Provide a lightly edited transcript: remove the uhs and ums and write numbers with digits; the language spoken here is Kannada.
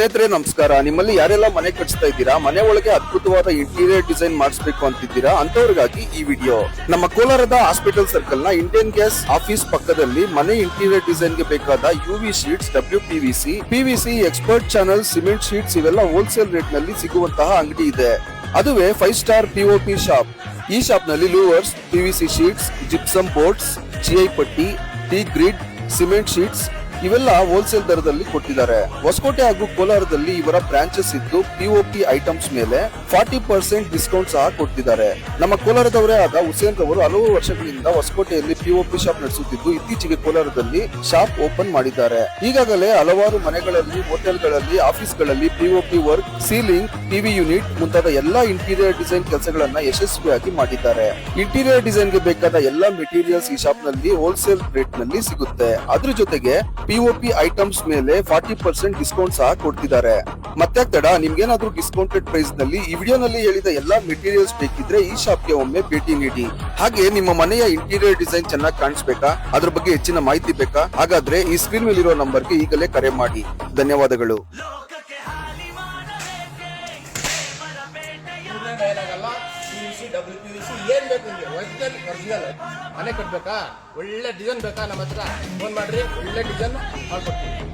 ಸ್ನೇಹಿತರೆ ನಮಸ್ಕಾರ. ನಿಮ್ಮಲ್ಲಿ ಯಾರೆಲ್ಲ ಮನೆ ಕಟ್ಸ್ತಾ ಇದ್ದೀರಾ, ಮನೆ ಒಳಗೆ ಅದ್ಭುತವಾದ ಇಂಟೀರಿಯರ್ ಡಿಸೈನ್ ಮಾಡಿಸ್ಬೇಕು ಅಂತಿದ್ದೀರಾ ಅಂತವ್ರಿಗಾಗಿ ಈ ವಿಡಿಯೋ. ನಮ್ಮ ಕೋಲಾರದ ಹಾಸ್ಪಿಟಲ್ ಸರ್ಕಲ್ ನ ಇಂಡಿಯನ್ ಗ್ಯಾಸ್ ಆಫೀಸ್ ಪಕ್ಕದಲ್ಲಿ ಮನೆ ಇಂಟೀರಿಯರ್ ಡಿಸೈನ್ ಗೆ ಬೇಕಾದ UV sheets, WPVC, PVC, expert channel, cement sheets ಇವೆಲ್ಲ ಹೋಲ್ಸೇಲ್ ರೇಟ್ ನಲ್ಲಿ ಸಿಗುವಂತಹ ಅಂಗಡಿ ಇದೆ. ಅದುವೇ 5 ಸ್ಟಾರ್ POP ಶಾಪ್. ಈ ಶಾಪ್ ನಲ್ಲಿ louvres, PVC sheets, gypsum boards, GI ಪಟ್ಟಿ, T ಗ್ರಿಡ್, ಸಿಮೆಂಟ್ ಶೀಟ್ಸ್ ಇವೆಲ್ಲ ಹೋಲ್ಸೇಲ್ ದರದಲ್ಲಿ ಕೊಟ್ಟಿದ್ದಾರೆ. ಹೊಸಕೋಟೆ ಹಾಗೂ ಕೋಲಾರದಲ್ಲಿ ಇವರ ಬ್ರಾಂಚಸ್ ಇದ್ದು POP ಐಟಮ್ಸ್ ಮೇಲೆ 40% ಡಿಸ್ಕೌಂಟ್ ಸಹ ಕೊಟ್ಟಿದ್ದಾರೆ. ನಮ್ಮ ಕೋಲಾರದವರೇ ಆದ ಹುಸೇನ್ ರವರು ಹಲವು ವರ್ಷಗಳಿಂದ ಹೊಸಕೋಟೆಯಲ್ಲಿ POP ಶಾಪ್ ನಡೆಸುತ್ತಿದ್ದು ಇತ್ತೀಚೆಗೆ ಕೋಲಾರದಲ್ಲಿ ಶಾಪ್ ಓಪನ್ ಮಾಡಿದ್ದಾರೆ. ಈಗಾಗಲೇ ಹಲವಾರು ಮನೆಗಳಲ್ಲಿ, ಹೋಟೆಲ್ಗಳಲ್ಲಿ, ಆಫೀಸ್ಗಳಲ್ಲಿ POP work, ceiling, TV unit ಮುಂತಾದ ಎಲ್ಲಾ ಇಂಟೀರಿಯರ್ ಡಿಸೈನ್ ಕೆಲಸಗಳನ್ನ ಯಶಸ್ವಿಯಾಗಿ ಮಾಡಿದ್ದಾರೆ. ಇಂಟೀರಿಯರ್ ಡಿಸೈನ್ ಗೆ ಬೇಕಾದ ಎಲ್ಲಾ ಮೆಟೀರಿಯಲ್ಸ್ ಈ ಶಾಪ್ ನಲ್ಲಿ ಹೋಲ್ಸೇಲ್ ರೇಟ್ ನಲ್ಲಿ ಸಿಗುತ್ತೆ. ಅದ್ರ ಜೊತೆಗೆ POP ಐಟಮ್ಸ್ ಮೇಲೆ 40% ಡಿಸ್ಕೌಂಟ್ ಸಹ ಕೊಡ್ತಿದ್ದಾರೆ. ಮತ್ತೆ ತಡ, ನಿಮ್ಗೇನಾದ್ರೂ ಡಿಸ್ಕೌಂಟೆಡ್ ಪ್ರೈಸ್ ನಲ್ಲಿ ಈ ವಿಡಿಯೋನಲ್ಲಿ ಹೇಳಿದ ಎಲ್ಲಾ ಮೆಟೀರಿಯಲ್ಸ್ ಬೇಕಿದ್ರೆ ಈ ಶಾಪ್ಗೆ ಒಮ್ಮೆ ಭೇಟಿ ನೀಡಿ. ಹಾಗೆ ನಿಮ್ಮ ಮನೆಯ ಇಂಟೀರಿಯರ್ ಡಿಸೈನ್ ಚೆನ್ನಾಗಿ ಕಾಣಿಸ್ಬೇಕಾ, ಅದ್ರ ಬಗ್ಗೆ ಹೆಚ್ಚಿನ ಮಾಹಿತಿ ಬೇಕಾ? ಹಾಗಾದ್ರೆ ಈ ಸ್ಕ್ರೀನ್ ಮೇಲಿರೋ ನಂಬರ್ಗೆ ಈಗಲೇ ಕರೆ ಮಾಡಿ. ಧನ್ಯವಾದಗಳು. WPVC ಏನ್ ಬೇಕು ನಿಮಗೆ? ಒರಿಜಿನಲ್ ಮನೆ ಕಟ್ಬೇಕಾ, ಒಳ್ಳೆ ಡಿಸೈನ್ ಬೇಕಾ, ನಮ್ಮ ಹತ್ರ ಫೋನ್ ಮಾಡ್ರಿ, ಒಳ್ಳೆ ಡಿಸೈನ್ ಮಾಡ್ಕೊಡ್ತೀವಿ.